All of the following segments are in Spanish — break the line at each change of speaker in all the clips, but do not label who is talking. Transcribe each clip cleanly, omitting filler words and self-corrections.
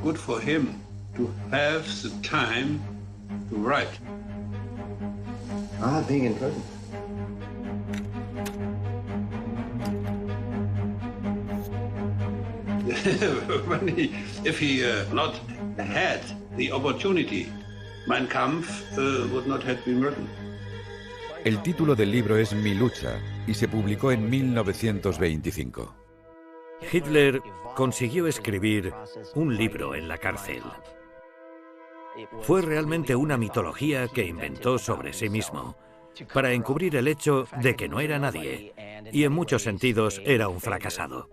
good for him to have the time to write.
Being in prison.
If he not had the opportunity, Mein Kampf would not have been written.
El título del libro es Mi lucha y se publicó en 1925.
Hitler consiguió escribir un libro en la cárcel. Fue realmente una mitología que inventó sobre sí mismo, para encubrir el hecho de que no era nadie, y en muchos sentidos era un fracasado.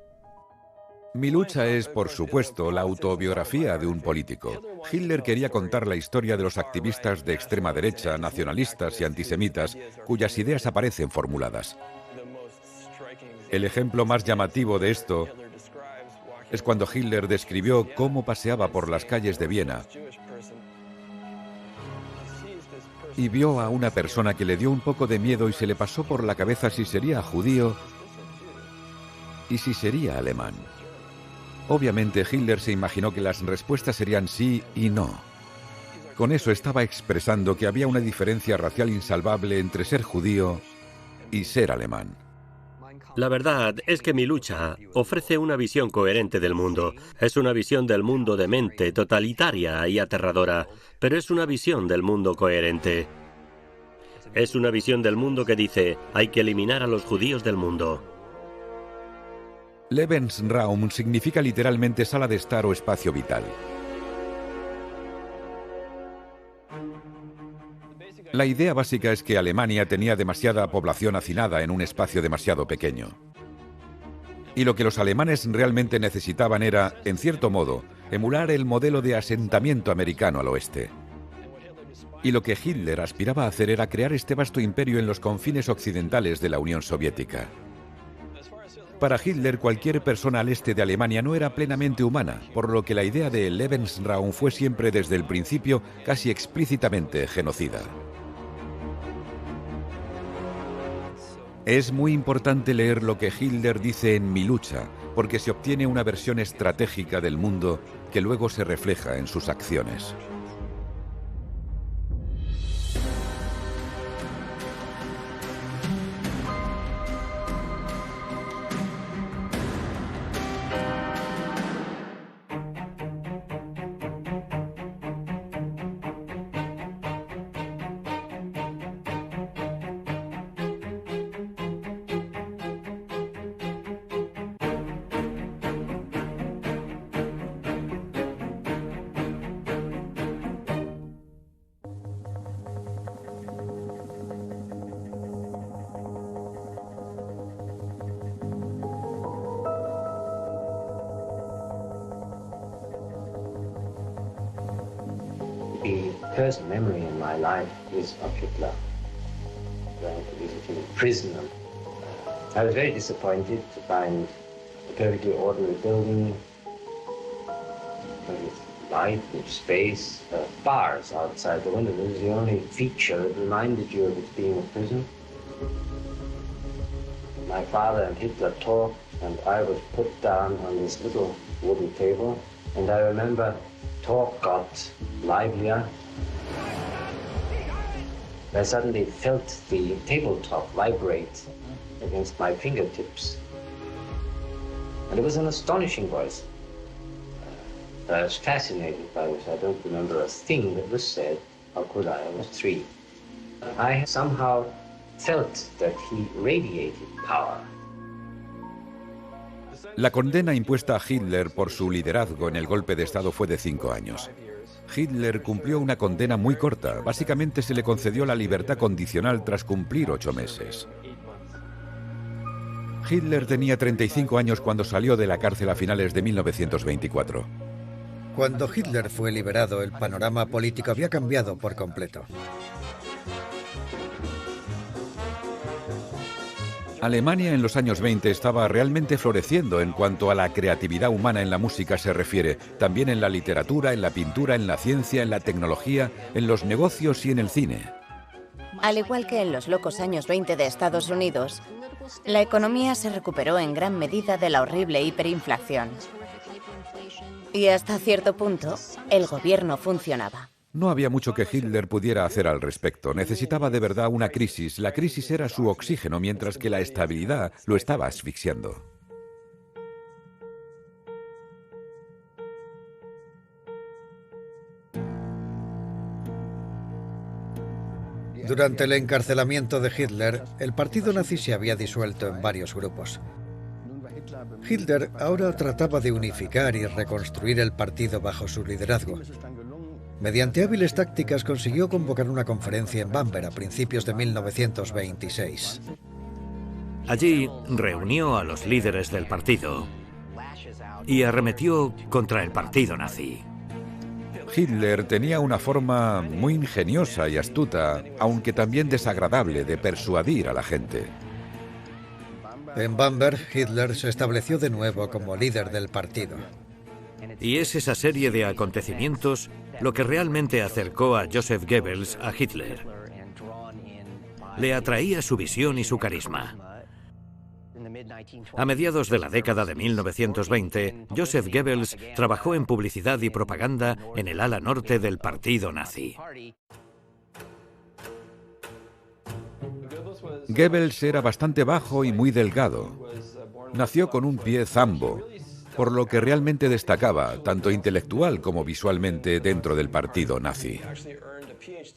Mi lucha es, por supuesto, la autobiografía de un político. Hitler quería contar la historia de los activistas de extrema derecha, nacionalistas y antisemitas, cuyas ideas aparecen formuladas. El ejemplo más llamativo de esto es cuando Hitler describió cómo paseaba por las calles de Viena y vio a una persona que le dio un poco de miedo y se le pasó por la cabeza si sería judío y si sería alemán. Obviamente Hitler se imaginó que las respuestas serían sí y no. Con eso estaba expresando que había una diferencia racial insalvable entre ser judío y ser alemán.
La verdad es que Mi lucha ofrece una visión coherente del mundo. Es una visión del mundo demente, totalitaria y aterradora, pero es una visión del mundo coherente. Es una visión del mundo que dice, hay que eliminar a los judíos del mundo.
Lebensraum significa literalmente sala de estar o espacio vital. La idea básica es que Alemania tenía demasiada población hacinada en un espacio demasiado pequeño. Y lo que los alemanes realmente necesitaban era, en cierto modo, emular el modelo de asentamiento americano al oeste. Y lo que Hitler aspiraba a hacer era crear este vasto imperio en los confines occidentales de la Unión Soviética. Para Hitler, cualquier persona al este de Alemania no era plenamente humana, por lo que la idea de Lebensraum fue siempre desde el principio casi explícitamente genocida. Es muy importante leer lo que Hitler dice en Mi lucha, porque se obtiene una versión estratégica del mundo que luego se refleja en sus acciones.
The first memory in my life is of Hitler going to visit him in prison. I was very disappointed to find a perfectly ordinary building with light and space, bars outside the window. This was the only feature that reminded you of it being a prison. My father and Hitler talked, and I was put down on this little wooden table, and I remember talk got livelier. I suddenly felt the tabletop vibrate against my fingertips. And it was an astonishing voice. I was fascinated by this. I don't remember a thing that was said. How could I? I was 3. I somehow felt that he radiated power.
La condena impuesta a Hitler por su liderazgo en el golpe de Estado fue de 5 años. Hitler cumplió una condena muy corta. Básicamente se le concedió la libertad condicional tras cumplir 8 meses. Hitler tenía 35 años cuando salió de la cárcel a finales de 1924.
Cuando Hitler fue liberado, el panorama político había cambiado por completo.
Alemania en los años 20 estaba realmente floreciendo en cuanto a la creatividad humana en la música se refiere, también en la literatura, en la pintura, en la ciencia, en la tecnología, en los negocios y en el cine.
Al igual que en los locos años 20 de Estados Unidos, la economía se recuperó en gran medida de la horrible hiperinflación. Y hasta cierto punto, el gobierno funcionaba.
No había mucho que Hitler pudiera hacer al respecto. Necesitaba de verdad una crisis. La crisis era su oxígeno, mientras que la estabilidad lo estaba asfixiando.
Durante el encarcelamiento de Hitler, el partido nazi se había disuelto en varios grupos. Hitler ahora trataba de unificar y reconstruir el partido bajo su liderazgo. Mediante hábiles tácticas consiguió convocar una conferencia en Bamberg a principios de 1926.
Allí reunió a los líderes del partido y arremetió contra el partido nazi.
Hitler tenía una forma muy ingeniosa y astuta, aunque también desagradable, de persuadir a la gente.
En Bamberg, Hitler se estableció de nuevo como líder del partido.
Y es esa serie de acontecimientos lo que realmente acercó a Joseph Goebbels a Hitler. Le atraía su visión y su carisma. A mediados de la década de 1920, Joseph Goebbels trabajó en publicidad y propaganda en el ala norte del partido nazi.
Goebbels era bastante bajo y muy delgado. Nació con un pie zambo, por lo que realmente destacaba, tanto intelectual como visualmente, dentro del partido nazi.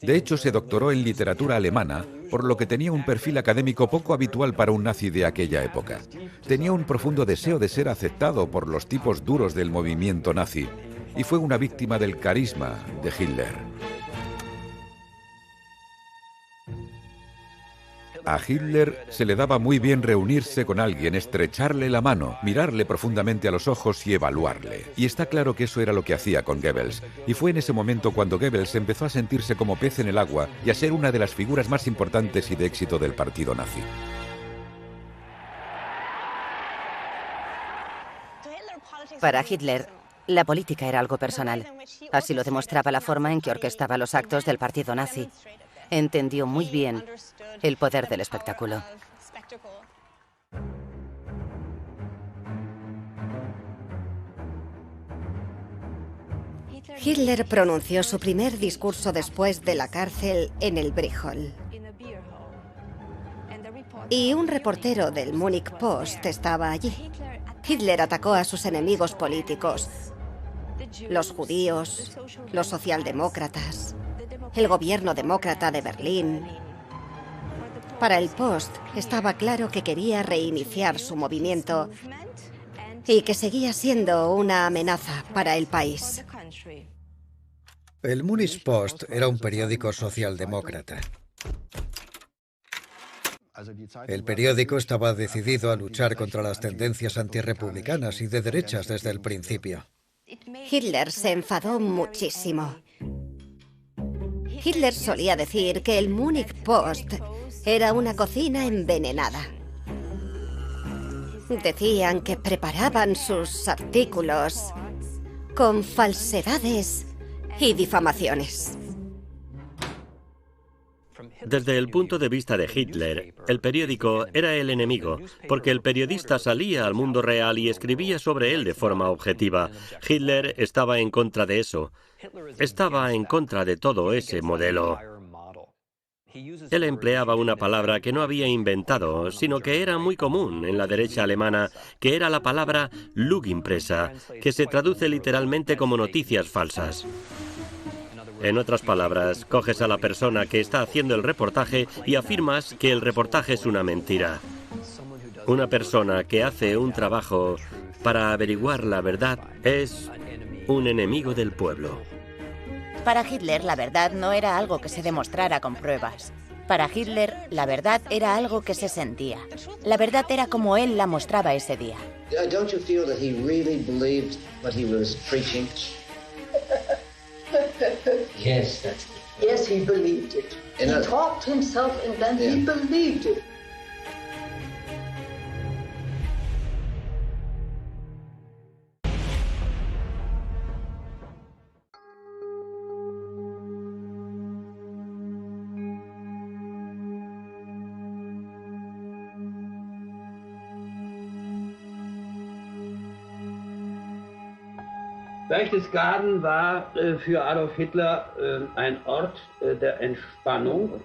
De hecho, se doctoró en literatura alemana, por lo que tenía un perfil académico poco habitual para un nazi de aquella época. Tenía un profundo deseo de ser aceptado por los tipos duros del movimiento nazi, y fue una víctima del carisma de Hitler. A Hitler se le daba muy bien reunirse con alguien, estrecharle la mano, mirarle profundamente a los ojos y evaluarle. Y está claro que eso era lo que hacía con Goebbels. Y fue en ese momento cuando Goebbels empezó a sentirse como pez en el agua y a ser una de las figuras más importantes y de éxito del partido nazi.
Para Hitler, la política era algo personal. Así lo demostraba la forma en que orquestaba los actos del partido nazi. Entendió muy bien el poder del espectáculo.
Hitler pronunció su primer discurso después de la cárcel en el Beer Hall. Y un reportero del Munich Post estaba allí. Hitler atacó a sus enemigos políticos, los judíos, los socialdemócratas, el gobierno demócrata de Berlín. Para el Post estaba claro que quería reiniciar su movimiento y que seguía siendo una amenaza para el país.
El Munich Post era un periódico socialdemócrata. El periódico estaba decidido a luchar contra las tendencias antirrepublicanas y de derechas desde el principio.
Hitler se enfadó muchísimo. Hitler solía decir que el Munich Post era una cocina envenenada. Decían que preparaban sus artículos con falsedades y difamaciones.
Desde el punto de vista de Hitler, el periódico era el enemigo, porque el periodista salía al mundo real y escribía sobre él de forma objetiva. Hitler estaba en contra de eso. Estaba en contra de todo ese modelo. Él empleaba una palabra que no había inventado, sino que era muy común en la derecha alemana, que era la palabra Lügenpresse, que se traduce literalmente como noticias falsas. En otras palabras, coges a la persona que está haciendo el reportaje y afirmas que el reportaje es una mentira. Una persona que hace un trabajo para averiguar la verdad es un enemigo del pueblo.
Para Hitler, la verdad no era algo que se demostrara con pruebas. Para Hitler, la verdad era algo que se sentía. La verdad era como él la mostraba ese día.
Don't you feel that he really believed what he was preaching? Yes, that's it.
Yes, he believed it. He talked himself and then he believed it.
Berchtesgaden war für Adolf Hitler ein Ort der Entspannung,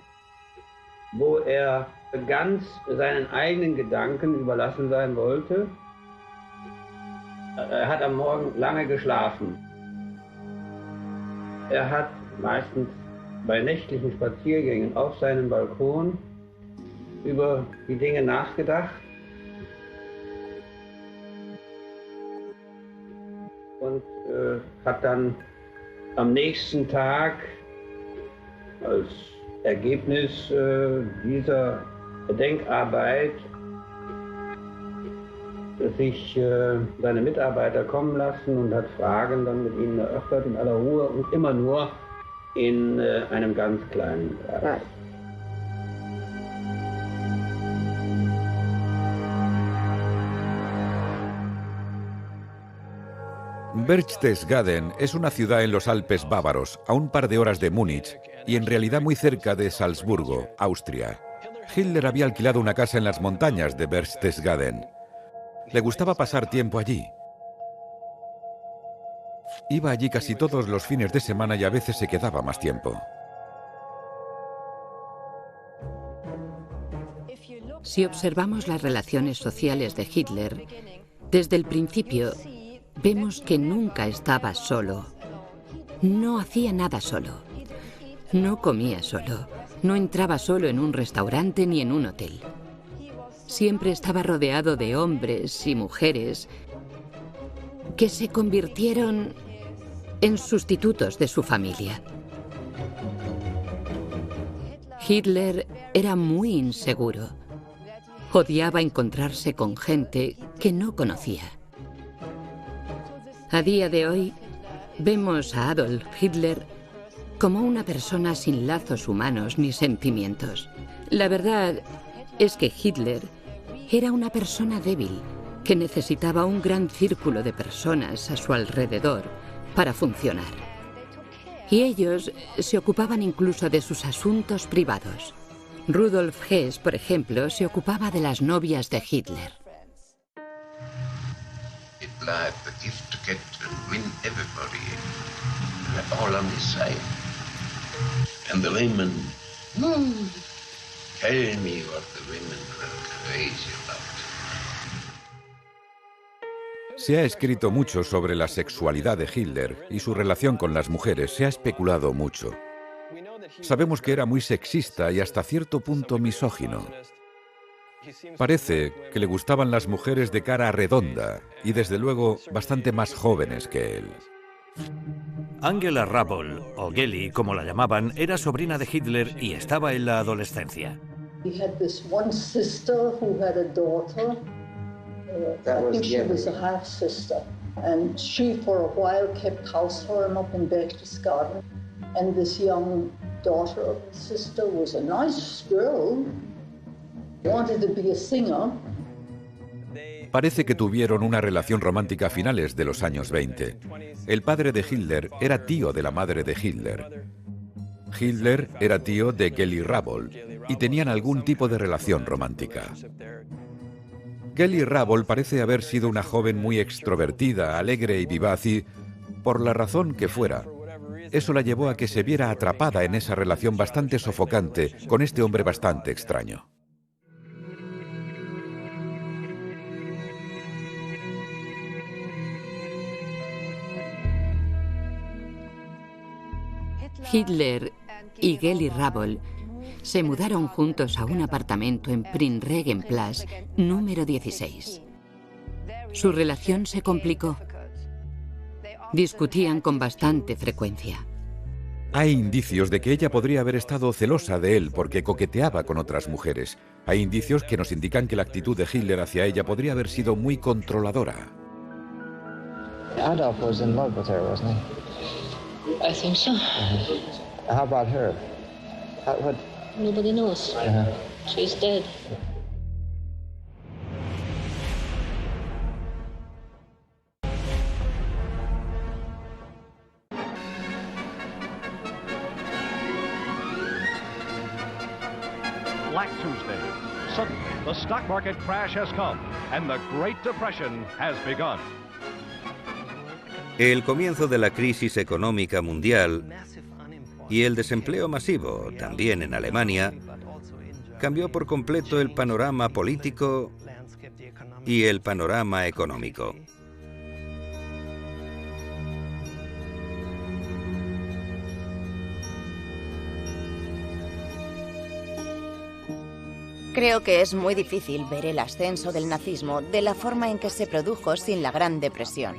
wo er ganz seinen eigenen Gedanken überlassen sein wollte. Er hat am Morgen lange geschlafen. Er hat meistens bei nächtlichen Spaziergängen auf seinem Balkon über die Dinge nachgedacht und hat dann am nächsten Tag als Ergebnis dieser Denkarbeit sich seine Mitarbeiter kommen lassen und hat Fragen dann mit ihnen erörtert in aller Ruhe und immer nur in einem ganz kleinen Kreis.
Berchtesgaden es una ciudad en los Alpes bávaros, a un par de horas de Múnich y en realidad muy cerca de Salzburgo, Austria. Hitler había alquilado una casa en las montañas de Berchtesgaden. Le gustaba pasar tiempo allí. Iba allí casi todos los fines de semana y a veces se quedaba más tiempo.
Si observamos las relaciones sociales de Hitler, desde el principio vemos que nunca estaba solo. No hacía nada solo. No comía solo. No entraba solo en un restaurante ni en un hotel. Siempre estaba rodeado de hombres y mujeres que se convirtieron en sustitutos de su familia. Hitler era muy inseguro. Odiaba encontrarse con gente que no conocía. A día de hoy, vemos a Adolf Hitler como una persona sin lazos humanos ni sentimientos. La verdad es que Hitler era una persona débil que necesitaba un gran círculo de personas a su alrededor para funcionar. Y ellos se ocupaban incluso de sus asuntos privados. Rudolf Hess, por ejemplo, se ocupaba de las novias de Hitler.
Hitler had the gift to get and win everybody, all on his side. And the women, tell me what the women were crazy about.
Se ha escrito mucho sobre la sexualidad de Hitler y su relación con las mujeres. Se ha especulado mucho. Sabemos que era muy sexista y hasta cierto punto misógino. Parece que le gustaban las mujeres de cara redonda y desde luego bastante más jóvenes que él.
Angela Rabold, o Geli como la llamaban, era sobrina de Hitler y estaba en la adolescencia.
He had this one sister who had a daughter. I think she was a half sister, and she for a while kept house for him up in Berchtesgaden. And this young daughter of his sister was a nice girl, wanted to be a singer.
Parece que tuvieron una relación romántica a finales de los años 20. El padre de Hitler era tío de la madre de Hitler. Hitler era tío de Geli Rabold y tenían algún tipo de relación romántica. Geli Rabold parece haber sido una joven muy extrovertida, alegre y vivaz y, por la razón que fuera, eso la llevó a que se viera atrapada en esa relación bastante sofocante con este hombre bastante extraño.
Hitler y Geli Rabold se mudaron juntos a un apartamento en Prinzregenplatz, número 16. Su relación se complicó. Discutían con bastante frecuencia.
Hay indicios de que ella podría haber estado celosa de él porque coqueteaba con otras mujeres. Hay indicios que nos indican que la actitud de Hitler hacia ella podría haber sido muy controladora.
Adolf was in love with her, wasn't he?
I think so.
How about her? What?
Nobody knows. She's dead.
Black Tuesday. Suddenly, the stock market crash has come, and the Great Depression has begun.
El comienzo de la crisis económica mundial y el desempleo masivo, también en Alemania, cambió por completo el panorama político y el panorama económico.
Creo que es muy difícil ver el ascenso del nazismo de la forma en que se produjo sin la Gran Depresión.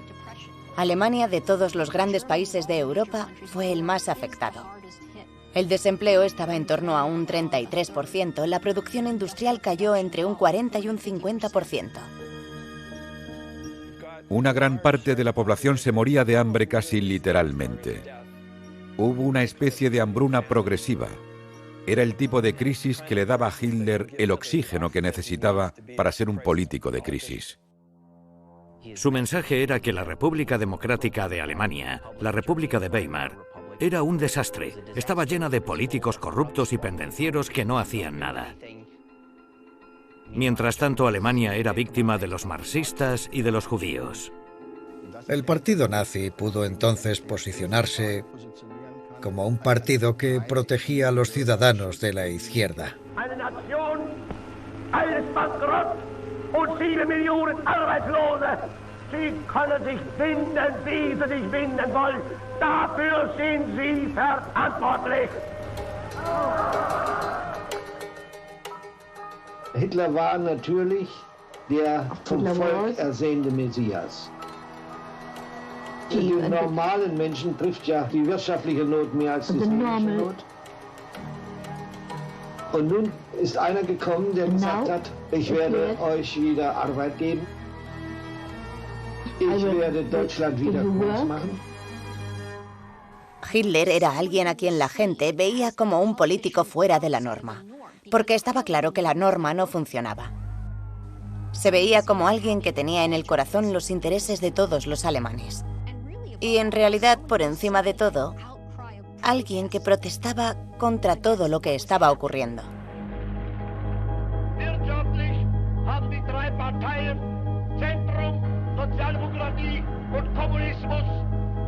Alemania, de todos los grandes países de Europa, fue el más afectado. El desempleo estaba en torno a un 33%, la producción industrial cayó entre un 40 y un 50%.
Una gran parte de la población se moría de hambre casi literalmente. Hubo una especie de hambruna progresiva. Era el tipo de crisis que le daba a Hitler el oxígeno que necesitaba para ser un político de crisis.
Su mensaje era que la República Democrática de Alemania, la República de Weimar, era un desastre. Estaba llena de políticos corruptos y pendencieros que no hacían nada. Mientras tanto, Alemania era víctima de los marxistas y de los judíos.
El partido nazi pudo entonces posicionarse como un partido que protegía a los ciudadanos de la izquierda.
Eine Nation, alles bankrott und 7 Millionen Arbeitslose. Sie können sich finden, wie sie sich finden wollen. Dafür sind Sie verantwortlich.
Hitler war natürlich der vom Volk ersehnte Messias. Die normalen Menschen trifft ja die wirtschaftliche Not mehr als die seelische Not. Und nun ist einer gekommen, der gesagt hat, ich werde euch wieder Arbeit geben. Ich werde Deutschland wieder groß machen.
Hitler era alguien a quien la gente veía como un político fuera de la norma, porque estaba claro que la norma no funcionaba. Se veía como alguien que tenía en el corazón los intereses de todos los alemanes. Y en realidad, por encima de todo, alguien que protestaba contra todo lo que estaba ocurriendo.
Wirtschaftlich haben die drei Parteien, Zentrum, Sozialdemokratie und Kommunismus,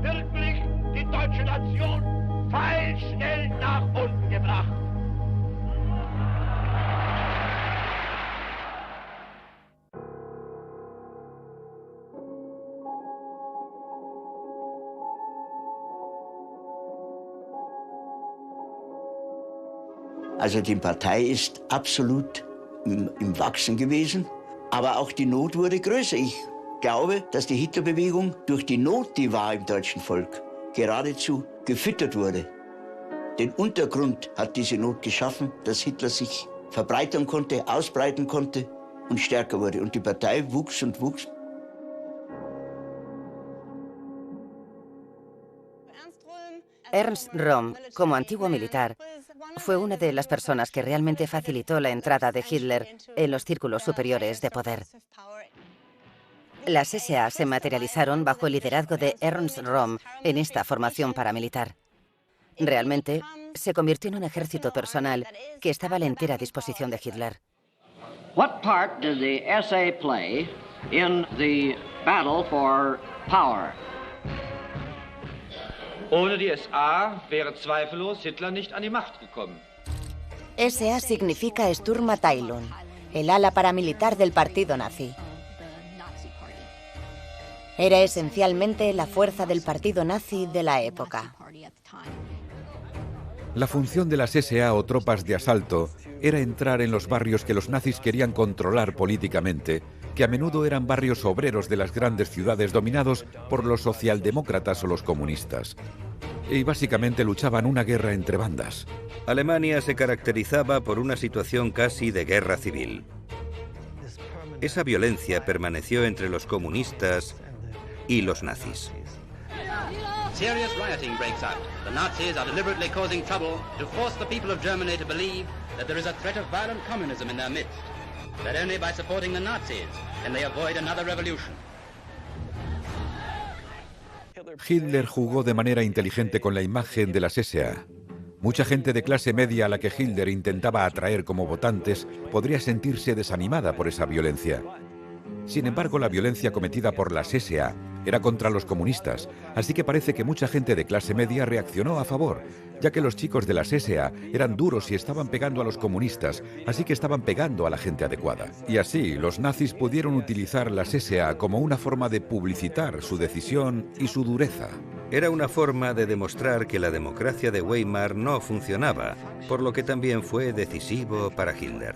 wirklich die deutsche Nation pfeilschnell nach unten gebracht.
Also die Partei ist absolut im Wachsen gewesen, aber auch die Not wurde größer. Ich glaube, dass die Hitlerbewegung durch die Not, die war im deutschen Volk, geradezu gefüttert wurde. Den Untergrund hat diese Not geschaffen, dass Hitler sich verbreitern konnte, ausbreiten konnte und stärker wurde. Und die Partei wuchs und wuchs.
Ernst Röhm, como antiguo militar, fue una de las personas que realmente facilitó la entrada de Hitler en los círculos superiores de poder. Las SA se materializaron bajo el liderazgo de Ernst Röhm en esta formación paramilitar. Realmente, se convirtió en un ejército personal que estaba a la entera disposición de Hitler.
What part did the SA play in the battle for power?
Ohne die SA wäre zweifellos Hitler nicht an die Macht gekommen.
SA significa Sturmabteilung, el ala paramilitar del partido nazi. Era esencialmente la fuerza del partido nazi de la época.
La función de las SA o tropas de asalto era entrar en los barrios que los nazis querían controlar políticamente, que a menudo eran barrios obreros de las grandes ciudades dominados por los socialdemócratas o los comunistas. Y básicamente luchaban una guerra entre bandas.
Alemania se caracterizaba por una situación casi de guerra civil. Esa violencia permaneció entre los comunistas y los nazis.
Serious rioting breaks out. The Nazis are deliberately causing trouble to force the people of Germany to believe that there is a threat of violent communism in their midst. That only by supporting the Nazis can they avoid another revolution.
Hitler jugó de manera inteligente con la imagen de las SA. Mucha gente de clase media a la que Hitler intentaba atraer como votantes podría sentirse desanimada por esa violencia. Sin embargo, la violencia cometida por las SA era contra los comunistas, así que parece que mucha gente de clase media reaccionó a favor, ya que los chicos de las SA eran duros y estaban pegando a los comunistas, así que estaban pegando a la gente adecuada. Y así, los nazis pudieron utilizar las SA como una forma de publicitar su decisión y su dureza.
Era una forma de demostrar que la democracia de Weimar no funcionaba, por lo que también fue decisivo para Hitler.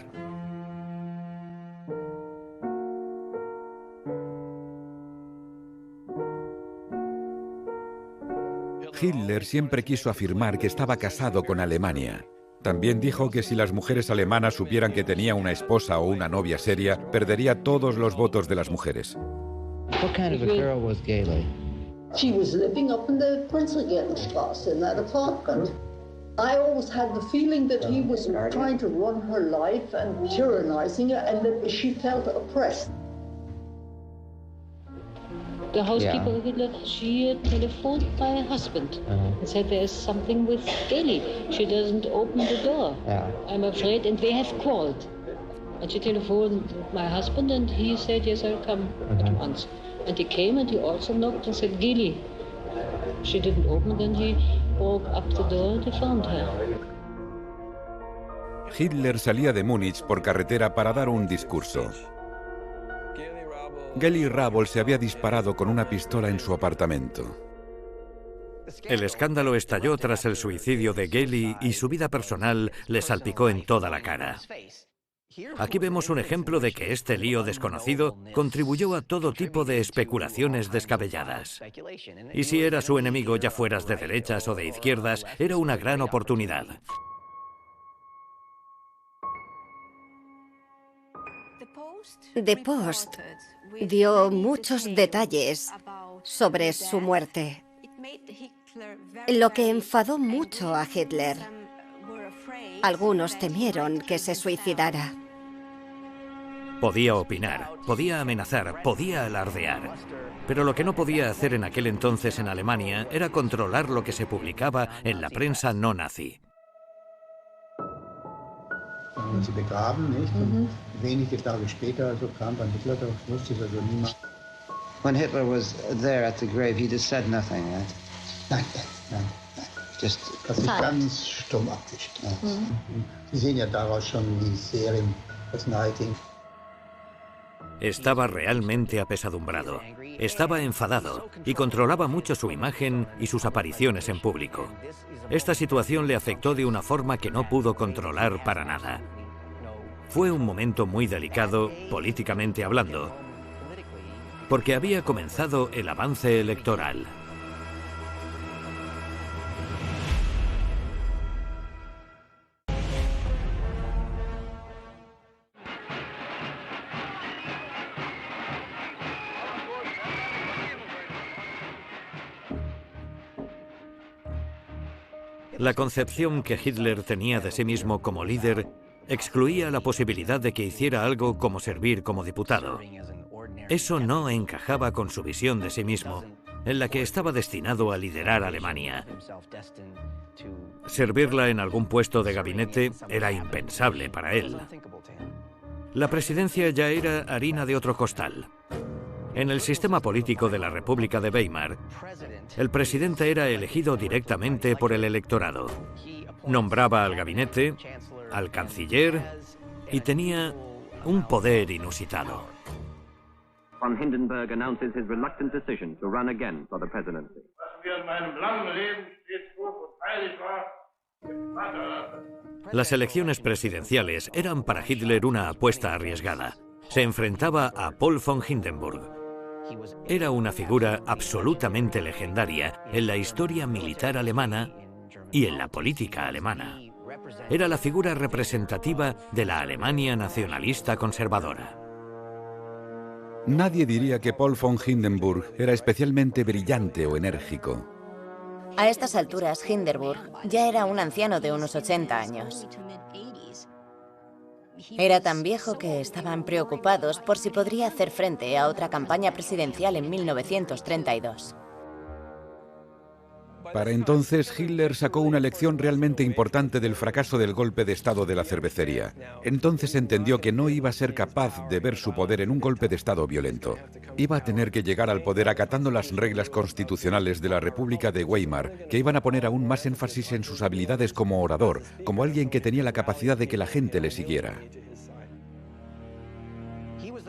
Hitler siempre quiso afirmar que estaba casado con Alemania. También dijo que si las mujeres alemanas supieran que tenía una esposa o una novia seria, perdería todos los votos de las mujeres.
What kind of a girl was Gayle? She was living up in the Prinzregentenstraße in that apartment. I always had the feeling that he was trying to run her life and tyrannizing her, and that she felt oppressed.
The housekeeper of Hitler, she telephoned my husband and said there's something with Gayle. She doesn't open the door. I'm afraid, and they have called. And she telephoned my husband, and he said, yes, I'll come at once. And he came, and he also knocked and said, Gayle. She didn't open, then he broke up the door and he found her.
Hitler salía de Múnich por carretera para dar un discurso. Gayle Rabol se había disparado con una pistola en su apartamento.
El escándalo estalló tras el suicidio de Gayle y su vida personal le salpicó en toda la cara. Aquí vemos un ejemplo de que este lío desconocido contribuyó a todo tipo de especulaciones descabelladas. Y si era su enemigo, ya fueras de derechas o de izquierdas, era una gran oportunidad.
The Post dio muchos detalles sobre su muerte, lo que enfadó mucho a Hitler. Algunos temieron que se suicidara.
Podía opinar, podía amenazar, podía alardear. Pero lo que no podía hacer en aquel entonces en Alemania era controlar lo que se publicaba en la prensa no nazi.
Sie begraben, nicht? Und wenige Tage später also kam dann Hitler, da wusste es also niemand.
When Hitler was there at the grave, he just said nothing, right?
Nein.
Just
das ist ganz stumm abgestellt. Sie sehen ja daraus schon die Serien, das Nighting.
Estaba realmente apesadumbrado, estaba enfadado y controlaba mucho su imagen y sus apariciones en público. Esta situación le afectó de una forma que no pudo controlar para nada. Fue un momento muy delicado, políticamente hablando, porque había comenzado el avance electoral. La concepción que Hitler tenía de sí mismo como líder excluía la posibilidad de que hiciera algo como servir como diputado. Eso no encajaba con su visión de sí mismo, en la que estaba destinado a liderar Alemania. Servirla en algún puesto de gabinete era impensable para él. La presidencia ya era harina de otro costal. En el sistema político de la República de Weimar, el presidente era elegido directamente por el electorado. Nombraba al gabinete, al canciller y tenía un poder inusitado.
Von Hindenburg announces his reluctant decision to run again for the presidency.
Las elecciones presidenciales eran para Hitler una apuesta arriesgada. Se enfrentaba a Paul von Hindenburg. Era una figura absolutamente legendaria en la historia militar alemana y en la política alemana. Era la figura representativa de la Alemania nacionalista conservadora.
Nadie diría que Paul von Hindenburg era especialmente brillante o enérgico.
A estas alturas, Hindenburg ya era un anciano de unos 80 años. Era tan viejo que estaban preocupados por si podría hacer frente a otra campaña presidencial en 1932.
Para entonces, Hitler sacó una lección realmente importante del fracaso del golpe de Estado de la cervecería. Entonces entendió que no iba a ser capaz de ver su poder en un golpe de Estado violento. Iba a tener que llegar al poder acatando las reglas constitucionales de la República de Weimar, que iban a poner aún más énfasis en sus habilidades como orador, como alguien que tenía la capacidad de que la gente le siguiera.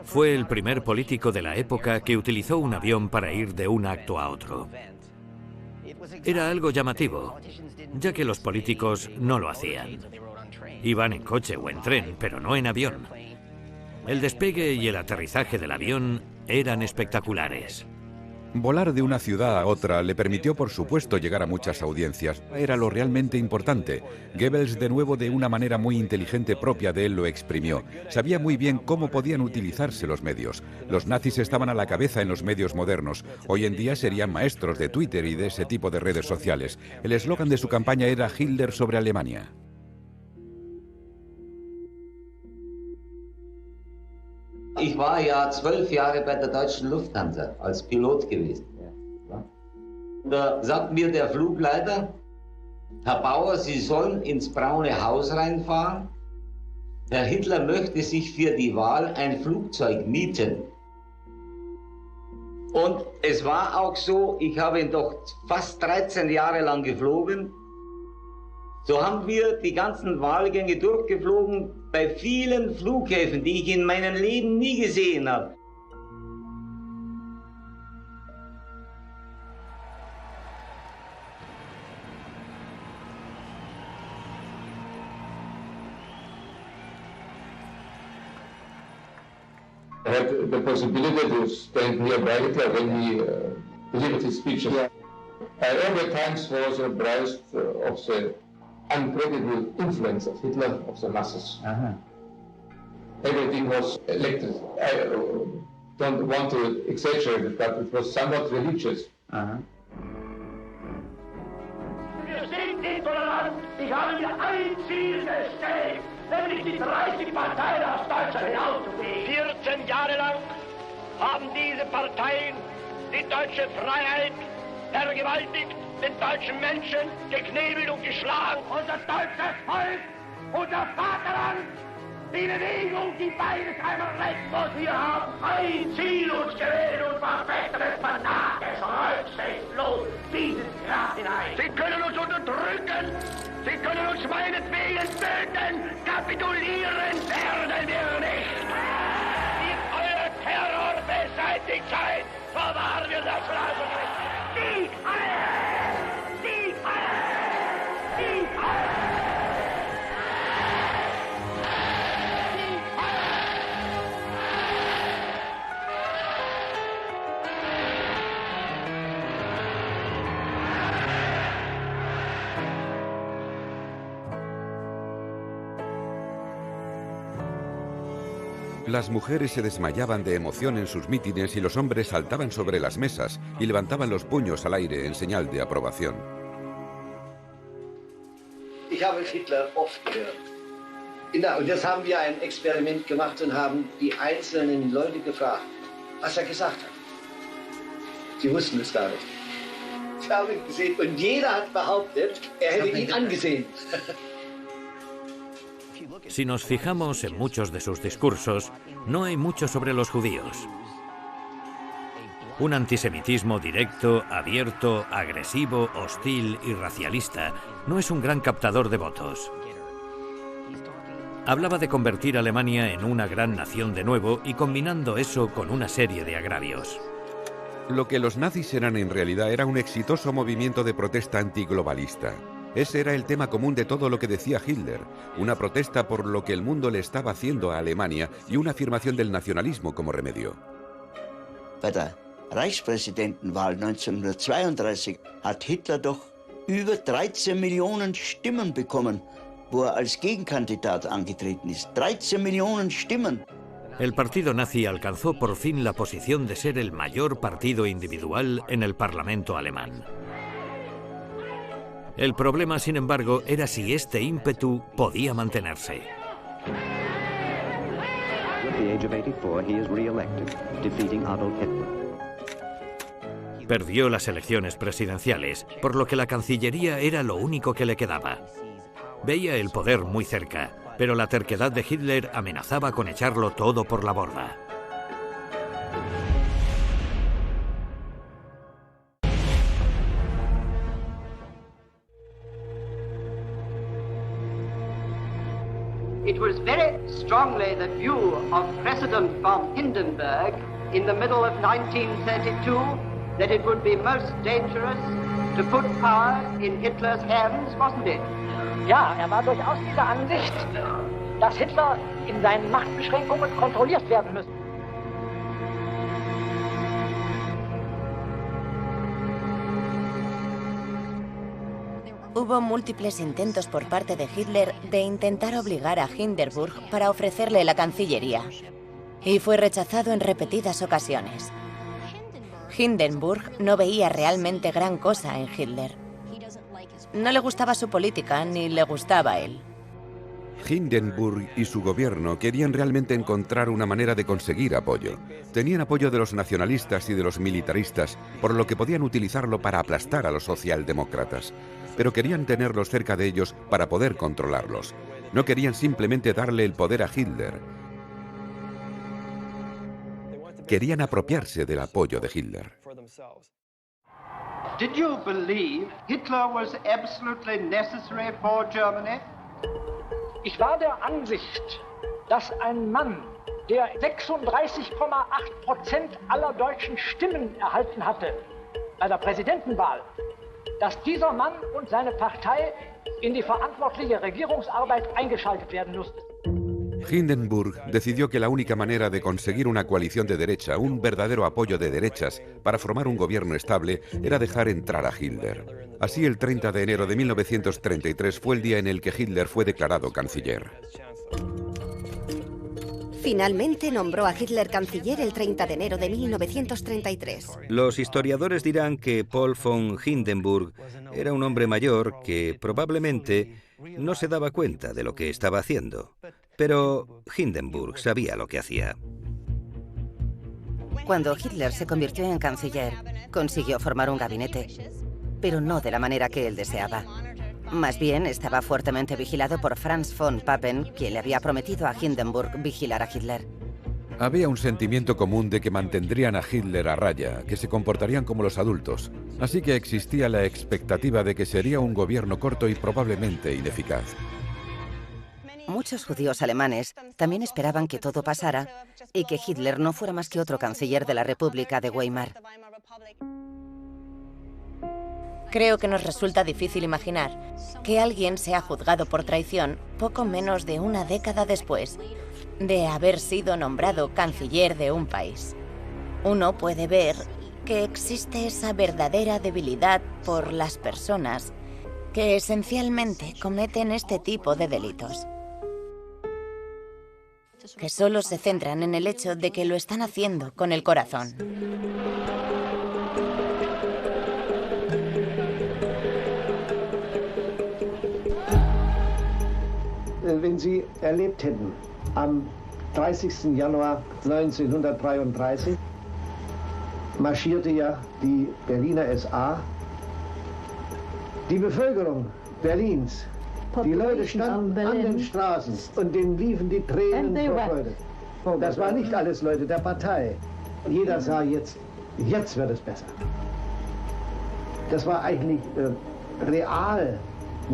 Fue el primer político de la época que utilizó un avión para ir de un acto a otro. Era algo llamativo, ya que los políticos no lo hacían. Iban en coche o en tren, pero no en avión. El despegue y el aterrizaje del avión eran espectaculares.
Volar de una ciudad a otra le permitió, por supuesto, llegar a muchas audiencias. Era lo realmente importante. Goebbels, de nuevo, de una manera muy inteligente propia de él, lo exprimió. Sabía muy bien cómo podían utilizarse los medios. Los nazis estaban a la cabeza en los medios modernos. Hoy en día serían maestros de Twitter y de ese tipo de redes sociales. El eslogan de su campaña era Hitler sobre Alemania.
Ich war ja 12 Jahre bei der Deutschen Lufthansa als Pilot gewesen. Da sagt mir der Flugleiter, Herr Bauer, Sie sollen ins Braune Haus reinfahren. Herr Hitler möchte sich für die Wahl ein Flugzeug mieten. Und es war auch so, ich habe ihn doch fast 13 Jahre lang geflogen. So haben wir die ganzen Wahlgänge durchgeflogen bei vielen Flughäfen, die ich in meinem Leben nie gesehen habe.
I had the possibility to stand nearby Hitler when he delivered his speeches. I every time was surprised of the incredible influence of Hitler of the masses. Everything was electric. I don't want to exaggerate it, but it was somewhat religious.
Wir sind intolerant. Ich habe mir ein Ziel gestellt, nämlich die 30 Parteien aus Deutschland hinauszuführen. 14 Jahre lang haben diese Parteien die deutsche Freiheit vergewaltigt, den deutschen Menschen geknebelt und geschlagen. Unser deutsches Volk, unser Vaterland, die Bewegung, die beides einmal recht, was wir haben, ein Ziel uns gewählt und verfechtet es fanatisch, rücksichtslos, dieses Grab hinein. Sie können uns unterdrücken, Sie können uns meinetwegen töten, kapitulieren werden wir nicht. Wie euer Terror beseitigt seid, verwahren wir das Reichsrecht. Sieg Heil! Sieg Heil! Sieg Heil!
Las mujeres se desmayaban de emoción en sus mítines y los hombres saltaban sobre las mesas y levantaban los puños al aire en señal de aprobación.
Ich habe Hitler oft gehört. Und jetzt haben wir ein Experiment gemacht und haben die einzelnen Leute gefragt, was er gesagt hat. Sie wussten es gar nicht. Sie haben ihn gesehen und jeder hat behauptet, er hätte ihn angesehen.
Si nos fijamos en muchos de sus discursos, no hay mucho sobre los judíos. Un antisemitismo directo, abierto, agresivo, hostil y racialista no es un gran captador de votos. Hablaba de convertir a Alemania en una gran nación de nuevo y combinando eso con una serie de agravios.
Lo que los nazis eran en realidad era un exitoso movimiento de protesta antiglobalista. Ese era el tema común de todo lo que decía Hitler, una protesta por lo que el mundo le estaba haciendo a Alemania y una afirmación del nacionalismo como remedio.
Bei der Reichspräsidentenwahl 1932 hat Hitler doch über 13 Millionen Stimmen bekommen, wo als Gegenkandidat angetreten ist. 13 Millionen Stimmen.
El partido nazi alcanzó por fin la posición de ser el mayor partido individual en el Parlamento alemán. El problema, sin embargo, era si este ímpetu podía mantenerse.
At the age of 84, he is re-elected, defeating Adolf Hitler.
perdió las elecciones presidenciales, por lo que la Cancillería era lo único que le quedaba. Veía el poder muy cerca, pero la terquedad de Hitler amenazaba con echarlo todo por la borda.
It was very strongly the view of President von Hindenburg in the middle of 1932 that it would be most dangerous to put power in Hitler's hands, wasn't it?
Ja, war durchaus dieser Ansicht, dass Hitler in seinen Machtbeschränkungen kontrolliert werden müsse.
Hubo múltiples intentos por parte de Hitler de intentar obligar a Hindenburg para ofrecerle la Cancillería, y fue rechazado en repetidas ocasiones. Hindenburg no veía realmente gran cosa en Hitler. No le gustaba su política ni le gustaba él.
Hindenburg y su gobierno querían realmente encontrar una manera de conseguir apoyo. Tenían apoyo de los nacionalistas y de los militaristas, por lo que podían utilizarlo para aplastar a los socialdemócratas. Pero querían tenerlos cerca de ellos para poder controlarlos. No querían simplemente darle el poder a Hitler. Querían apropiarse del apoyo de Hitler.
Did you believe Hitler was absolutely necessary for Germany?
Ich war der Ansicht, dass ein Mann, der 36,8% aller deutschen Stimmen erhalten hatte bei der Präsidentenwahl, dass dieser Mann und seine Partei in die verantwortliche Regierungsarbeit eingeschaltet werden mussten.
Hindenburg decidió que la única manera de conseguir una coalición de derecha, un verdadero apoyo de derechas, para formar un gobierno estable, era dejar entrar a Hitler. Así, el 30 de enero de 1933 fue el día en el que Hitler fue declarado canciller.
Finalmente nombró a Hitler canciller el 30 de enero de 1933.
Los historiadores dirán que Paul von Hindenburg era un hombre mayor que probablemente no se daba cuenta de lo que estaba haciendo. Pero Hindenburg sabía lo que hacía.
Cuando Hitler se convirtió en canciller, consiguió formar un gabinete, pero no de la manera que él deseaba. Más bien, estaba fuertemente vigilado por Franz von Papen, quien le había prometido a Hindenburg vigilar a Hitler.
Había un sentimiento común de que mantendrían a Hitler a raya, que se comportarían como los adultos. Así que existía la expectativa de que sería un gobierno corto y probablemente ineficaz.
Muchos judíos alemanes también esperaban que todo pasara y que Hitler no fuera más que otro canciller de la República de Weimar.
Creo que nos resulta difícil imaginar que alguien sea juzgado por traición poco menos de una década después de haber sido nombrado canciller de un país. Uno puede ver que existe esa verdadera debilidad por las personas que esencialmente cometen este tipo de delitos, que solo se centran en el hecho de que lo están haciendo con el corazón.
Wenn Sie erlebt hätten, am 30. Januar 1933 marschierte ja die Berliner SA. Die Bevölkerung Berlins, die Leute standen an den Straßen und denen liefen die Tränen vor Freude. Das war nicht alles Leute der Partei. Jeder sah jetzt wird es besser. Das war eigentlich real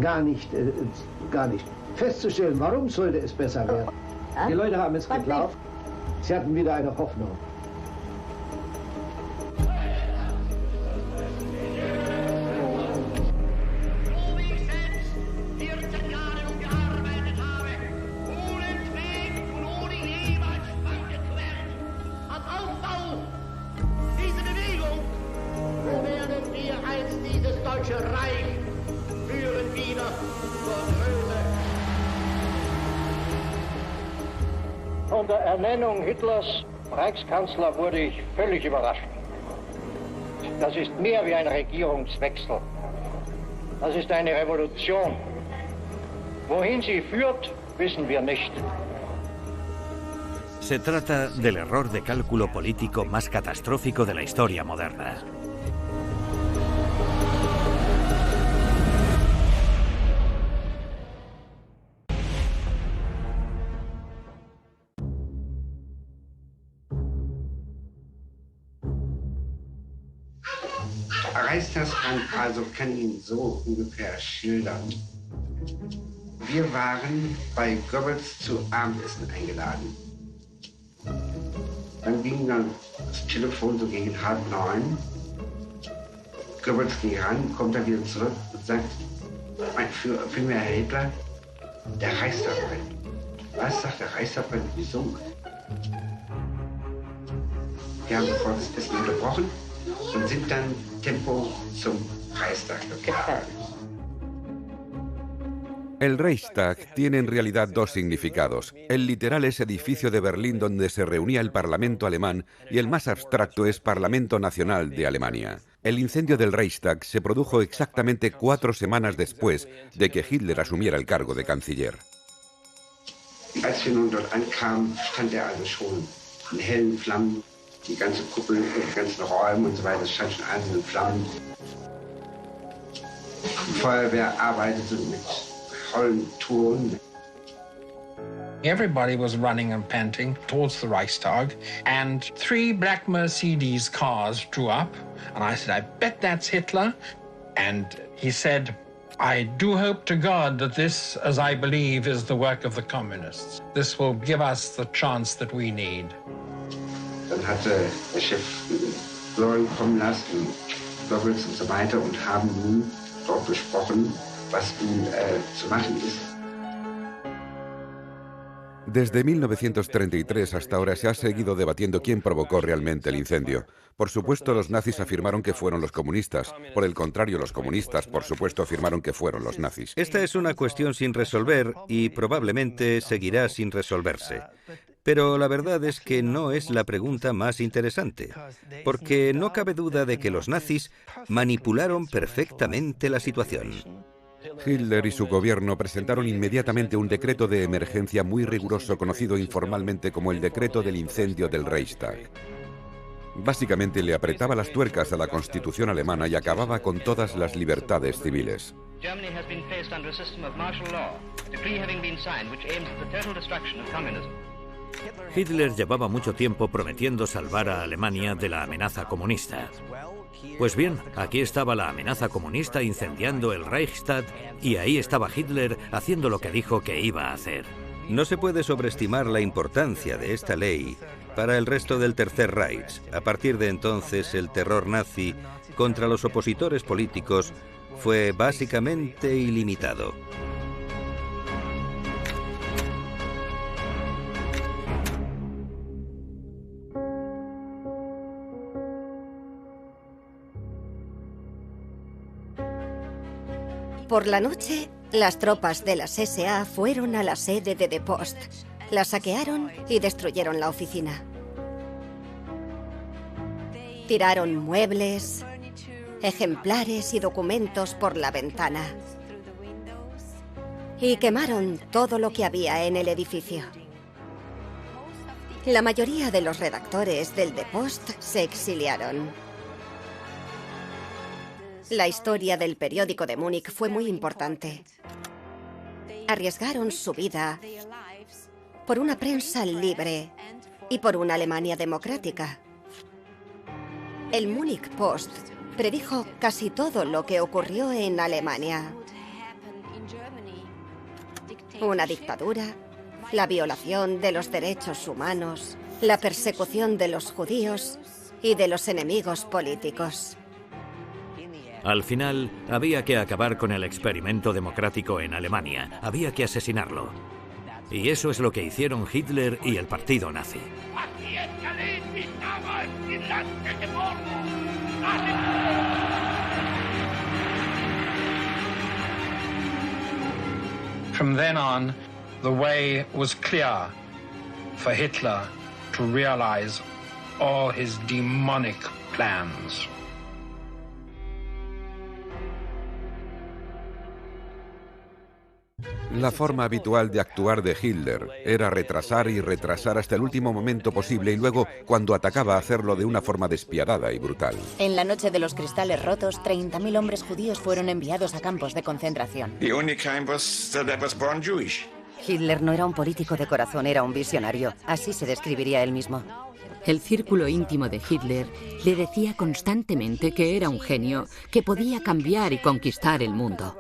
gar nicht festzustellen, warum sollte es besser werden. Die Leute haben es geglaubt, sie hatten wieder eine Hoffnung.
Von der Ernennung Hitlers Reichskanzler wurde ich völlig überrascht. Das ist mehr wie ein Regierungswechsel. Das ist eine Revolution. Wohin sie führt, wissen wir nicht.
Se trata del error de cálculo político más catastrófico de la historia moderna.
Reichstagsbrand also kann Ihnen so ungefähr schildern. Wir waren bei Goebbels zu Abendessen eingeladen. Dann ging dann das Telefon so gegen 8:30. Goebbels ging ran, kommt dann wieder zurück und sagt, für mir Herr Hitler, der Reichstag brennt. Was, sagt der Reichstag brennt? Wieso? Wir haben sofort das Essen unterbrochen und sind dann Tempo zum Reichstag gefahren.
El Reichstag tiene en realidad dos significados. El literal es edificio de Berlín donde se reunía el Parlamento alemán y el más abstracto es Parlamento Nacional de Alemania. El incendio del Reichstag se produjo exactamente 4 semanas después de que Hitler asumiera el cargo de canciller.
Als wir nun dort ankamen, stand also schon in hellen Flammen, die ganze Kuppel, die ganzen Räume und so weiter, stand schon alles in Flammen. Die Feuerwehr arbeitete mit vollen Touren.
Everybody was running and panting towards the Reichstag, and 3 black Mercedes cars drew up, and I said, I bet that's Hitler. And he said, I do hope to God that this, as I believe, is the work of the communists. This will give us the chance that we need.
Dann hatte der Chef Göring kommen lassen, Goebbels und so weiter, und haben nun dort besprochen, was nun zu machen ist.
Desde 1933 hasta ahora se ha seguido debatiendo quién provocó realmente el incendio. Por supuesto, los nazis afirmaron que fueron los comunistas. Por el contrario, los comunistas, por supuesto, afirmaron que fueron los nazis.
Esta es una cuestión sin resolver y probablemente seguirá sin resolverse. Pero la verdad es que no es la pregunta más interesante, porque no cabe duda de que los nazis manipularon perfectamente la situación.
Hitler y su gobierno presentaron inmediatamente un decreto de emergencia muy riguroso conocido informalmente como el decreto del incendio del Reichstag. Básicamente le apretaba las tuercas a la Constitución alemana y acababa con todas las libertades civiles.
Hitler llevaba mucho tiempo prometiendo salvar a Alemania de la amenaza comunista. Pues bien, aquí estaba la amenaza comunista incendiando el Reichstag y ahí estaba Hitler haciendo lo que dijo que iba a hacer.
No se puede sobreestimar la importancia de esta ley para el resto del Tercer Reich. A partir de entonces, el terror nazi contra los opositores políticos fue básicamente ilimitado.
Por la noche, las tropas de las SA fueron a la sede de The Post. La saquearon y destruyeron la oficina. Tiraron muebles, ejemplares y documentos por la ventana. Y quemaron todo lo que había en el edificio. La mayoría de los redactores del The Post se exiliaron. La historia del periódico de Múnich fue muy importante. Arriesgaron su vida por una prensa libre y por una Alemania democrática. El Munich Post predijo casi todo lo que ocurrió en Alemania. Una dictadura, la violación de los derechos humanos, la persecución de los judíos y de los enemigos políticos.
Al final, había que acabar con el experimento democrático en Alemania. Había que asesinarlo. Y eso es lo que hicieron Hitler y el partido nazi.
From then on, the way was clear for Hitler to realize all his demonic plans.
La forma habitual de actuar de Hitler era retrasar y retrasar hasta el último momento posible y luego, cuando atacaba, hacerlo de una forma despiadada y brutal.
En la noche de los cristales rotos, 30.000 hombres judíos fueron enviados a campos de concentración.
Hitler no era un político de corazón, era un visionario. Así se describiría él mismo.
El círculo íntimo de Hitler le decía constantemente que era un genio, que podía cambiar y conquistar el mundo.